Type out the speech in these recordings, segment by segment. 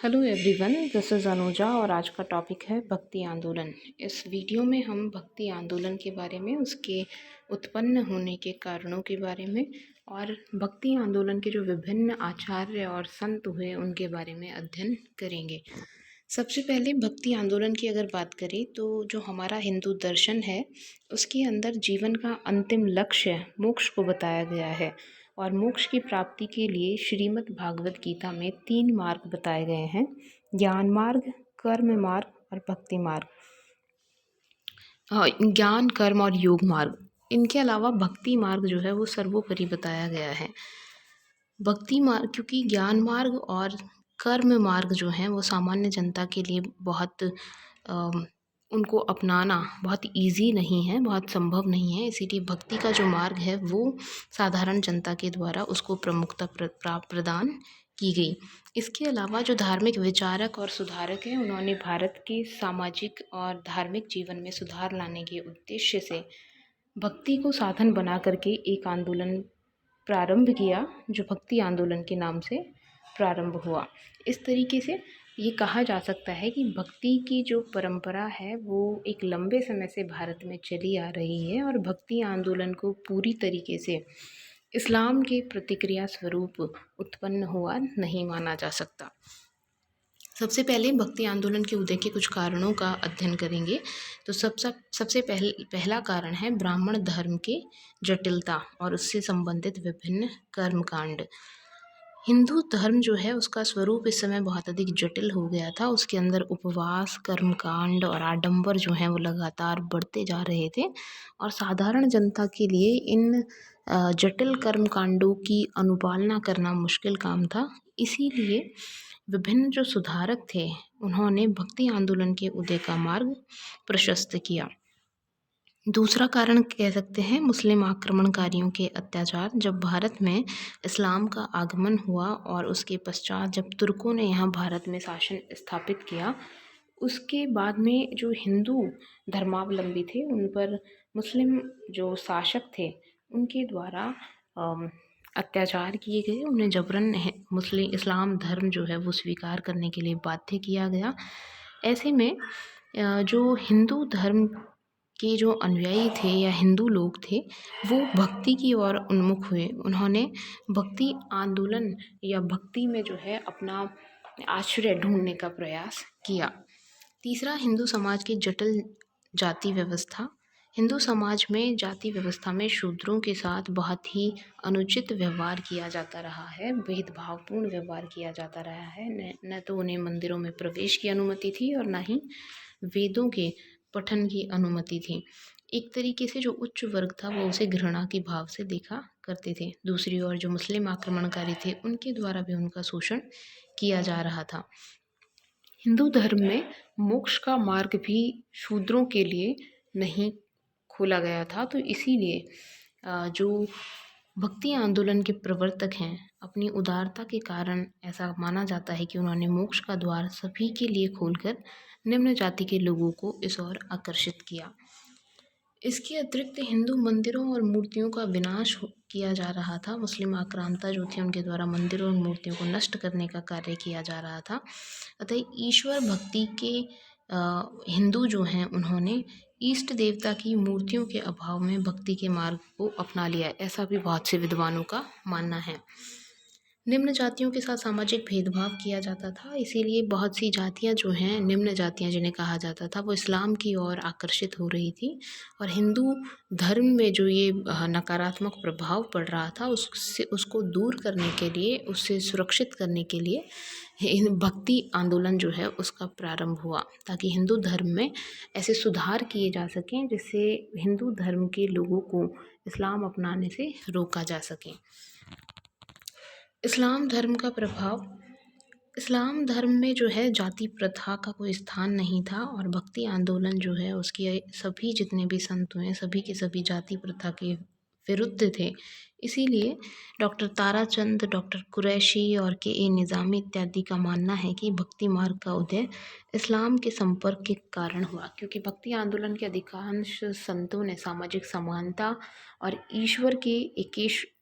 Hello everyone, this is Anuja और आज का टॉपिक है भक्ति आंदोलन। इस वीडियो में हम भक्ति आंदोलन के बारे में, उसके उत्पन्न होने के कारणों के बारे में और भक्ति आंदोलन के जो विभिन्न आचार्य और संत हुए उनके बारे में अध्ययन करेंगे। सबसे पहले भक्ति आंदोलन की अगर बात करें तो जो हमारा हिंदू दर्शन है उसके अंदर जीवन का अंतिम लक्ष्य मोक्ष को बताया गया है और मोक्ष की प्राप्ति के लिए श्रीमद् भागवत गीता में 3 मार्ग बताए गए हैं: ज्ञान मार्ग, कर्म मार्ग और भक्ति मार्ग। ज्ञान, कर्म और योग मार्ग। इनके अलावा भक्ति मार्ग जो है वो सर्वोपरि बताया गया है। भक्ति मार्ग, क्योंकि ज्ञान मार्ग और कर्म मार्ग जो हैं वो सामान्य जनता के लिए बहुत उनको अपनाना बहुत इजी नहीं है, बहुत संभव नहीं है। इसीलिए भक्ति का जो मार्ग है वो साधारण जनता के द्वारा उसको प्रमुखता प्रदान की गई। इसके अलावा जो धार्मिक विचारक और सुधारक हैं उन्होंने भारत के सामाजिक और धार्मिक जीवन में सुधार लाने के उद्देश्य से भक्ति को साधन बना करके एक आंदोलन प्रारंभ किया जो भक्ति आंदोलन के नाम से प्रारंभ हुआ। इस तरीके से ये कहा जा सकता है कि भक्ति की जो परंपरा है वो एक लंबे समय से भारत में चली आ रही है और भक्ति आंदोलन को पूरी तरीके से इस्लाम के प्रतिक्रिया स्वरूप उत्पन्न हुआ नहीं माना जा सकता। सबसे पहले भक्ति आंदोलन के उदय के कुछ कारणों का अध्ययन करेंगे। तो सबसे पहला कारण है ब्राह्मण धर्म के जटिलता और उससे संबंधित विभिन्न कर्मकांड। हिंदू धर्म जो है उसका स्वरूप इस समय बहुत अधिक जटिल हो गया था। उसके अंदर उपवास, कर्मकांड और आडंबर जो हैं वो लगातार बढ़ते जा रहे थे और साधारण जनता के लिए इन जटिल कर्मकांडों की अनुपालना करना मुश्किल काम था। इसीलिए विभिन्न जो सुधारक थे उन्होंने भक्ति आंदोलन के उदय का मार्ग प्रशस्त किया। दूसरा कारण कह सकते हैं मुस्लिम आक्रमणकारियों के अत्याचार। जब भारत में इस्लाम का आगमन हुआ और उसके पश्चात जब तुर्कों ने यहाँ भारत में शासन स्थापित किया, उसके बाद में जो हिंदू धर्मावलंबी थे उन पर मुस्लिम जो शासक थे उनके द्वारा अत्याचार किए गए। उन्हें जबरन मुस्लिम इस्लाम धर्म जो है वो स्वीकार करने के लिए बाध्य किया गया। ऐसे में जो हिंदू धर्म के जो अनुयायी थे या हिंदू लोग थे वो भक्ति की ओर उन्मुख हुए। उन्होंने भक्ति आंदोलन या भक्ति में जो है अपना आश्रय ढूंढने का प्रयास किया। तीसरा, हिंदू समाज की जटिल जाति व्यवस्था। हिंदू समाज में जाति व्यवस्था में शूद्रों के साथ बहुत ही अनुचित व्यवहार किया जाता रहा है, भेदभावपूर्ण व्यवहार किया जाता रहा है। न तो उन्हें मंदिरों में प्रवेश की अनुमति थी और न ही वेदों के पठन की अनुमति थी। एक तरीके से जो उच्च वर्ग था वो उसे घृणा के भाव से देखा करते थे। दूसरी ओर जो मुस्लिम आक्रमणकारी थे उनके द्वारा भी उनका शोषण किया जा रहा था। हिंदू धर्म में मोक्ष का मार्ग भी शूद्रों के लिए नहीं खोला गया था। तो इसीलिए जो भक्ति आंदोलन के प्रवर्तक हैं अपनी उदारता के कारण ऐसा माना जाता है कि उन्होंने मोक्ष का द्वार सभी के लिए खोलकर निम्न जाति के लोगों को इस ओर आकर्षित किया। इसके अतिरिक्त हिंदू मंदिरों और मूर्तियों का विनाश किया जा रहा था। मुस्लिम आक्रांता जो थे उनके द्वारा मंदिरों और मूर्तियों को नष्ट करने का कार्य किया जा रहा था। अतः ईश्वर भक्ति के हिंदू जो हैं उन्होंने इष्ट देवता की मूर्तियों के अभाव में भक्ति के मार्ग को अपना लिया, ऐसा भी बहुत से विद्वानों का मानना है। निम्न जातियों के साथ सामाजिक भेदभाव किया जाता था, इसीलिए बहुत सी जातियां जो हैं निम्न जातियां जिन्हें कहा जाता था वो इस्लाम की ओर आकर्षित हो रही थी और हिंदू धर्म में जो ये नकारात्मक प्रभाव पड़ रहा था उसको दूर करने के लिए, उससे सुरक्षित करने के लिए भक्ति आंदोलन जो है उसका प्रारंभ हुआ ताकि हिंदू धर्म में ऐसे सुधार किए जा सकें जिससे हिंदू धर्म के लोगों को इस्लाम अपनाने से रोका जा सके। इस्लाम धर्म का प्रभाव। इस्लाम धर्म में जो है जाति प्रथा का कोई स्थान नहीं था और भक्ति आंदोलन जो है उसके सभी जितने भी संत हुए सभी के सभी जाति प्रथा के विरुद्ध थे। इसीलिए डॉक्टर ताराचंद, डॉक्टर कुरैशी और के निज़ामी इत्यादि का मानना है कि भक्ति मार्ग का उदय इस्लाम के संपर्क के कारण हुआ, क्योंकि भक्ति आंदोलन के अधिकांश संतों ने सामाजिक समानता और ईश्वर की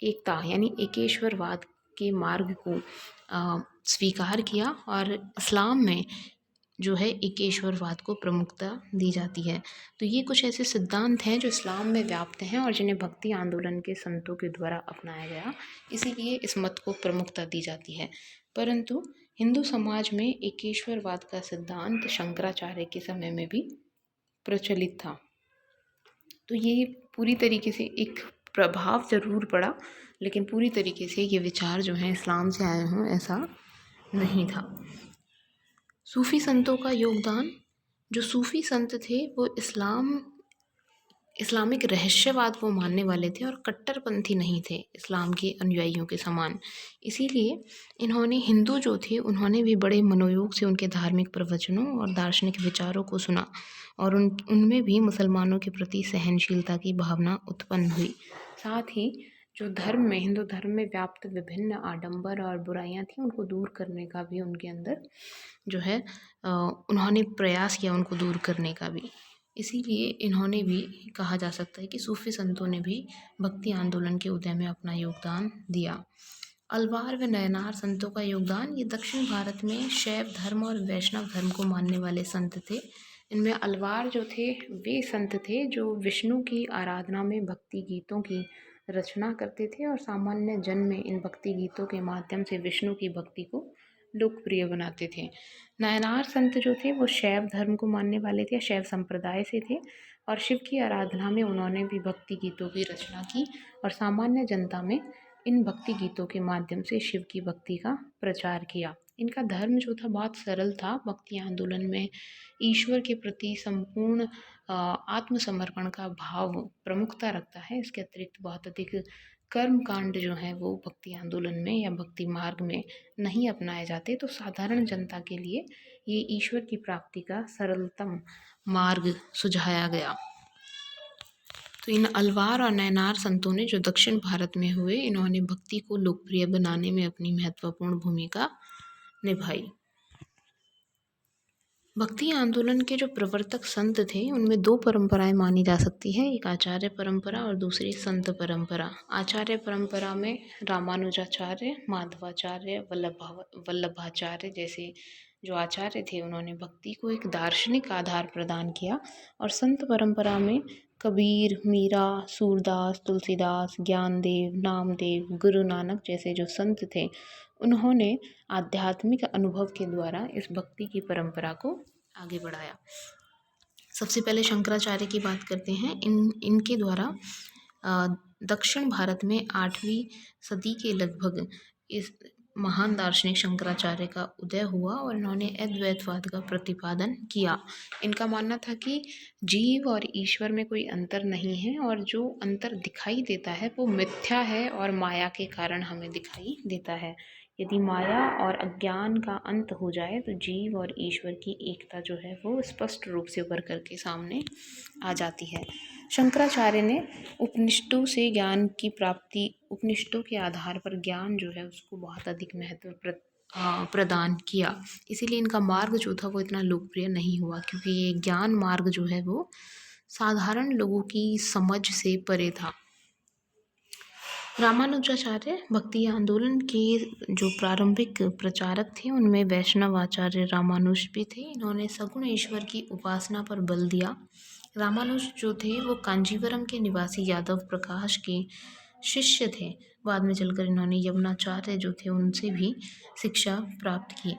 एकता यानी एकेश्वरवाद के मार्ग को स्वीकार किया और इस्लाम में जो है एकेश्वरवाद को प्रमुखता दी जाती है। तो ये कुछ ऐसे सिद्धांत हैं जो इस्लाम में व्याप्त हैं और जिन्हें भक्ति आंदोलन के संतों के द्वारा अपनाया गया, इसीलिए इस मत को प्रमुखता दी जाती है। परंतु हिंदू समाज में एकेश्वरवाद का सिद्धांत शंकराचार्य के समय में भी प्रचलित था। तो ये पूरी तरीके से एक प्रभाव ज़रूर पड़ा, लेकिन पूरी तरीके से ये विचार जो हैं इस्लाम से आए हों ऐसा नहीं था। सूफ़ी संतों का योगदान। जो सूफ़ी संत थे वो इस्लामिक रहस्यवाद को मानने वाले थे और कट्टरपंथी नहीं थे इस्लाम के अनुयायियों के समान। इसीलिए इन्होंने हिंदू जो थे उन्होंने भी बड़े मनोयोग से उनके धार्मिक प्रवचनों और दार्शनिक विचारों को सुना और उनमें भी मुसलमानों के प्रति सहनशीलता की भावना उत्पन्न हुई। साथ ही जो धर्म में हिंदू धर्म में व्याप्त विभिन्न आडंबर और बुराइयां थी उनको दूर करने का भी उनके अंदर जो है उन्होंने प्रयास किया उनको दूर करने का भी। इसीलिए इन्होंने भी कहा जा सकता है कि सूफी संतों ने भी भक्ति आंदोलन के उदय में अपना योगदान दिया। अलवार व नयनार संतों का योगदान। ये दक्षिण भारत में शैव धर्म और वैष्णव धर्म को मानने वाले संत थे। इनमें अलवार जो थे वे संत थे जो विष्णु की आराधना में भक्ति गीतों की रचना करते थे और सामान्य जन में इन भक्ति गीतों के माध्यम से विष्णु की भक्ति को लोकप्रिय बनाते थे। नायनार संत जो थे वो शैव धर्म को मानने वाले थे, शैव संप्रदाय से थे और शिव की आराधना में उन्होंने भी भक्ति गीतों की रचना की और सामान्य जनता में इन भक्ति गीतों के माध्यम से शिव की भक्ति का प्रचार किया। इनका धर्म जो था बहुत सरल था। भक्ति आंदोलन में ईश्वर के प्रति संपूर्ण आत्मसमर्पण का भाव प्रमुखता रखता है। इसके अतिरिक्त बहुत अधिक कर्म कांड जो हैं वो भक्ति आंदोलन में या भक्ति मार्ग में नहीं अपनाए जाते। तो साधारण जनता के लिए ये ईश्वर की प्राप्ति का सरलतम मार्ग सुझाया गया। तो इन अलवार और नयनार संतों ने जो दक्षिण भारत में हुए, इन्होंने भक्ति को लोकप्रिय बनाने में अपनी महत्वपूर्ण भूमिका निभाई। भक्ति आंदोलन के जो प्रवर्तक संत थे उनमें दो परंपराएं मानी जा सकती है, एक आचार्य परंपरा और दूसरी संत परंपरा। आचार्य परंपरा में रामानुजाचार्य, माधवाचार्य, वल्लभाचार्य जैसे जो आचार्य थे उन्होंने भक्ति को एक दार्शनिक आधार प्रदान किया और संत परंपरा में कबीर, मीरा, सूरदास, तुलसीदास, ज्ञानदेव, नामदेव, गुरु नानक जैसे जो संत थे उन्होंने आध्यात्मिक अनुभव के द्वारा इस भक्ति की परंपरा को आगे बढ़ाया। सबसे पहले शंकराचार्य की बात करते हैं। इनके द्वारा दक्षिण भारत में 8वीं सदी के लगभग इस महान दार्शनिक शंकराचार्य का उदय हुआ और इन्होंने अद्वैतवाद का प्रतिपादन किया। इनका मानना था कि जीव और ईश्वर में कोई अंतर नहीं है और जो अंतर दिखाई देता है वो मिथ्या है और माया के कारण हमें दिखाई देता है। यदि माया और अज्ञान का अंत हो जाए तो जीव और ईश्वर की एकता जो है वो स्पष्ट रूप से उभर करके सामने आ जाती है। शंकराचार्य ने उपनिषदों से ज्ञान की प्राप्ति, उपनिषदों के आधार पर ज्ञान जो है उसको बहुत अधिक महत्व प्रदान किया। इसीलिए इनका मार्ग जो था वो इतना लोकप्रिय नहीं हुआ, क्योंकि ये ज्ञान मार्ग जो है वो साधारण लोगों की समझ से परे था। रामानुजाचार्य भक्ति आंदोलन के जो प्रारंभिक प्रचारक थे उनमें वैष्णव आचार्य रामानुज भी थे। इन्होंने सगुण ईश्वर की उपासना पर बल दिया। रामानुज जो थे वो कांजीवरम के निवासी यादव प्रकाश के शिष्य थे। बाद में चलकर इन्होंने यमुनाचार्य जो थे उनसे भी शिक्षा प्राप्त की।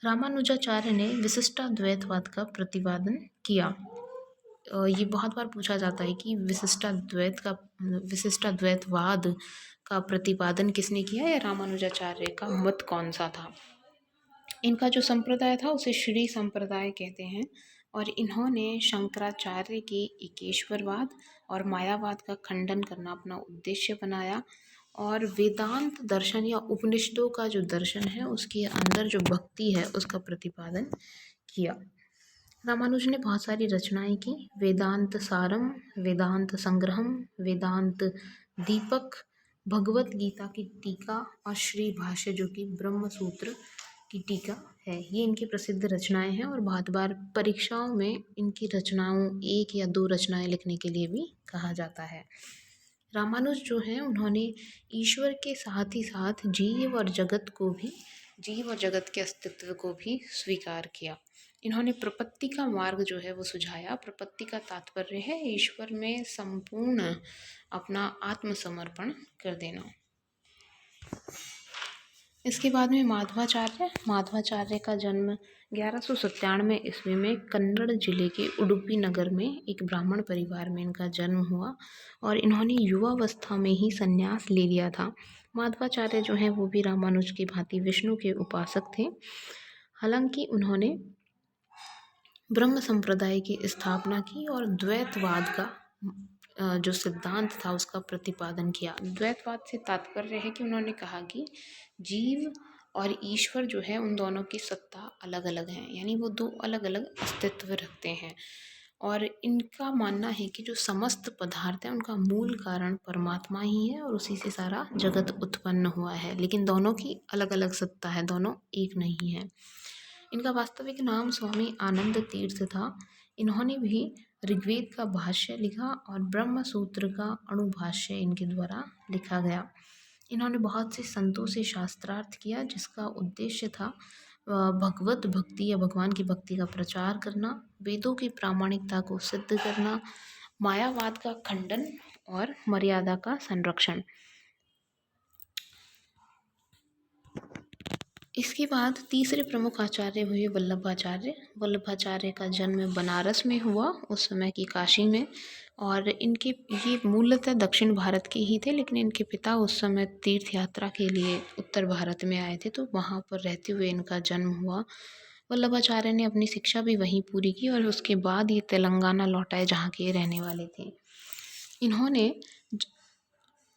रामानुजाचार्य ने विशिष्टाद्वैतवाद का प्रतिपादन किया। ये बहुत बार पूछा जाता है कि विशिष्टाद्वैतवाद का प्रतिपादन किसने किया या रामानुजाचार्य का मत कौन सा था। इनका जो संप्रदाय था उसे श्री संप्रदाय कहते हैं और इन्होंने शंकराचार्य के एकेश्वरवाद और मायावाद का खंडन करना अपना उद्देश्य बनाया और वेदांत दर्शन या उपनिषदों का जो दर्शन है उसके अंदर जो भक्ति है उसका प्रतिपादन किया। रामानुज ने बहुत सारी रचनाएं की। वेदांत सारम, वेदांत संग्रहम, वेदांत दीपक, भगवत गीता की टीका और श्री भाष्य जो कि ब्रह्म सूत्र की टीका है। ये इनकी प्रसिद्ध रचनाएं हैं और बहुत बार परीक्षाओं में इनकी रचनाओं 1 या 2 रचनाएं लिखने के लिए भी कहा जाता है। रामानुज जो हैं उन्होंने ईश्वर के साथ ही साथ जीव और जगत के अस्तित्व को भी स्वीकार किया। इन्होंने प्रपत्ति का मार्ग जो है वो सुझाया। प्रपत्ति का तात्पर्य है ईश्वर में संपूर्ण अपना आत्मसमर्पण कर देना। इसके बाद में माधवाचार्य का जन्म 1197 ईस्वी में कन्नड़ जिले के उडुपी नगर में एक ब्राह्मण परिवार में इनका जन्म हुआ और इन्होंने युवावस्था में ही संन्यास ले लिया था। माधवाचार्य जो हैं वो भी रामानुज की भांति विष्णु के उपासक थे। हालांकि उन्होंने ब्रह्म संप्रदाय की स्थापना की और द्वैतवाद का जो सिद्धांत था उसका प्रतिपादन किया। द्वैतवाद से तात्पर्य है कि उन्होंने कहा कि जीव और ईश्वर जो है उन दोनों की सत्ता अलग अलग हैं, यानी वो दो अलग अलग अस्तित्व रखते हैं। और इनका मानना है कि जो समस्त पदार्थ है उनका मूल कारण परमात्मा ही है और उसी से सारा जगत उत्पन्न हुआ है, लेकिन दोनों की अलग अलग सत्ता है, दोनों एक नहीं है। इनका वास्तविक नाम स्वामी आनंद तीर्थ था। इन्होंने भी ऋग्वेद का भाष्य लिखा और ब्रह्म सूत्र का अणुभाष्य इनके द्वारा लिखा गया। इन्होंने बहुत से संतों से शास्त्रार्थ किया जिसका उद्देश्य था भगवत भक्ति या भगवान की भक्ति का प्रचार करना, वेदों की प्रामाणिकता को सिद्ध करना, मायावाद का खंडन और मर्यादा का संरक्षण। इसके बाद तीसरे प्रमुख आचार्य हुए वल्लभाचार्य। वल्लभाचार्य का जन्म बनारस में हुआ, उस समय की काशी में, और इनके ये मूलतः दक्षिण भारत के ही थे, लेकिन इनके पिता उस समय तीर्थ यात्रा के लिए उत्तर भारत में आए थे, तो वहाँ पर रहते हुए इनका जन्म हुआ। वल्लभाचार्य ने अपनी शिक्षा भी वहीं पूरी की और उसके बाद ये तेलंगाना लौट आए जहाँ के रहने वाले थे। इन्होंने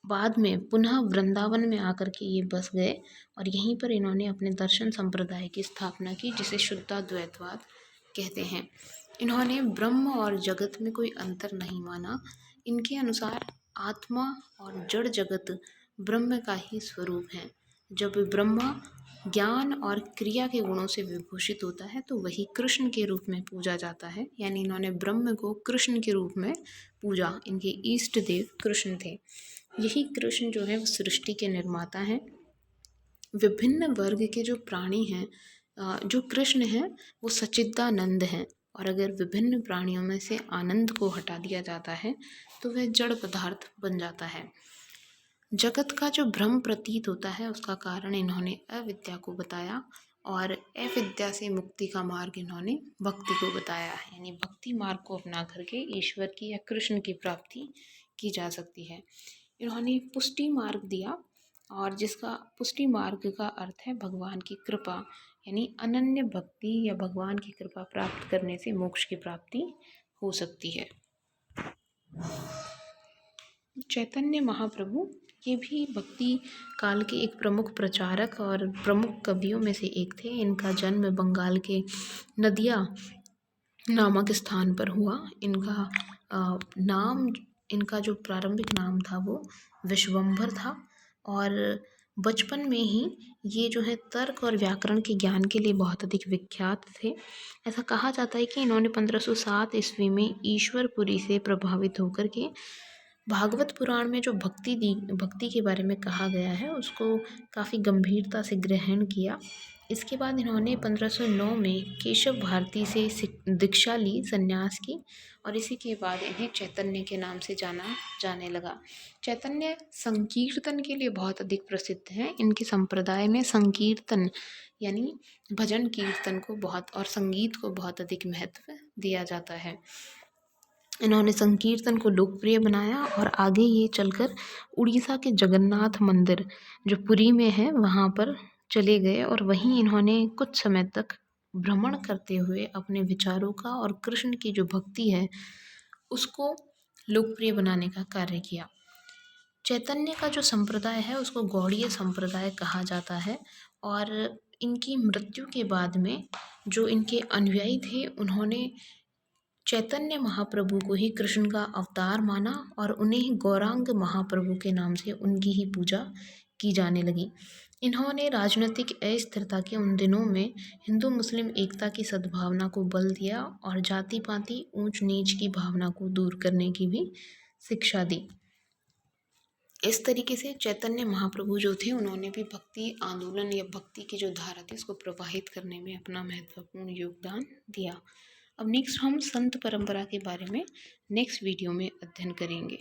बाद में पुनः वृंदावन में आकर के ये बस गए और यहीं पर इन्होंने अपने दर्शन संप्रदाय की स्थापना की जिसे शुद्धाद्वैतवाद कहते हैं। इन्होंने ब्रह्म और जगत में कोई अंतर नहीं माना। इनके अनुसार आत्मा और जड़ जगत ब्रह्म का ही स्वरूप है। जब ब्रह्मा ज्ञान और क्रिया के गुणों से विभूषित होता है तो वही कृष्ण के रूप में पूजा जाता है, यानी इन्होंने ब्रह्म को कृष्ण के रूप में पूजा। इनके इष्ट देव कृष्ण थे। यही कृष्ण जो है वो सृष्टि के निर्माता हैं। विभिन्न वर्ग के जो प्राणी हैं, जो कृष्ण हैं वो सच्चिदानंद हैं, और अगर विभिन्न प्राणियों में से आनंद को हटा दिया जाता है तो वह जड़ पदार्थ बन जाता है। जगत का जो भ्रम प्रतीत होता है उसका कारण इन्होंने अविद्या को बताया और अविद्या से मुक्ति का मार्ग इन्होंने भक्ति को बताया है, यानी भक्ति मार्ग को अपना करके ईश्वर की या कृष्ण की प्राप्ति की जा सकती है। इन्होंने पुष्टि मार्ग दिया और जिसका पुष्टि मार्ग का अर्थ है भगवान की कृपा, यानी अनन्य भक्ति या भगवान की कृपा प्राप्त करने से मोक्ष की प्राप्ति हो सकती है। चैतन्य महाप्रभु ये भी भक्ति काल के एक प्रमुख प्रचारक और प्रमुख कवियों में से एक थे। इनका जन्म बंगाल के नदिया नामक स्थान पर हुआ। इनका जो प्रारंभिक नाम था वो विश्वंभर था और बचपन में ही ये जो है तर्क और व्याकरण के ज्ञान के लिए बहुत अधिक विख्यात थे। ऐसा कहा जाता है कि इन्होंने 1507 ईस्वी में ईश्वरपुरी से प्रभावित होकर के भागवत पुराण में जो भक्ति के बारे में कहा गया है उसको काफ़ी गंभीरता से ग्रहण किया। इसके बाद इन्होंने 1509 में केशव भारती से दीक्षा ली, संन्यास की, और इसी के बाद इन्हें चैतन्य के नाम से जाना जाने लगा। चैतन्य संकीर्तन के लिए बहुत अधिक प्रसिद्ध हैं। इनके संप्रदाय में संकीर्तन यानी भजन कीर्तन को और संगीत को बहुत अधिक महत्व दिया जाता है। इन्होंने संकीर्तन को लोकप्रिय बनाया और आगे ये चलकर उड़ीसा के जगन्नाथ मंदिर जो पुरी में है वहाँ पर चले गए और वहीं इन्होंने कुछ समय तक भ्रमण करते हुए अपने विचारों का और कृष्ण की जो भक्ति है उसको लोकप्रिय बनाने का कार्य किया। चैतन्य का जो संप्रदाय है उसको गौड़ीय संप्रदाय कहा जाता है और इनकी मृत्यु के बाद में जो इनके अनुयायी थे उन्होंने चैतन्य महाप्रभु को ही कृष्ण का अवतार माना और उन्हें गौरांग महाप्रभु के नाम से उनकी ही पूजा की जाने लगी। इन्होंने राजनीतिक अस्थिरता के उन दिनों में हिंदू मुस्लिम एकता की सद्भावना को बल दिया और जाति पाति ऊंच नीच की भावना को दूर करने की भी शिक्षा दी। इस तरीके से चैतन्य महाप्रभु जो थे उन्होंने भी भक्ति आंदोलन या भक्ति की जो धारा थी उसको प्रवाहित करने में अपना महत्वपूर्ण योगदान दिया। अब नेक्स्ट हम संत परंपरा के बारे में नेक्स्ट वीडियो में अध्ययन करेंगे।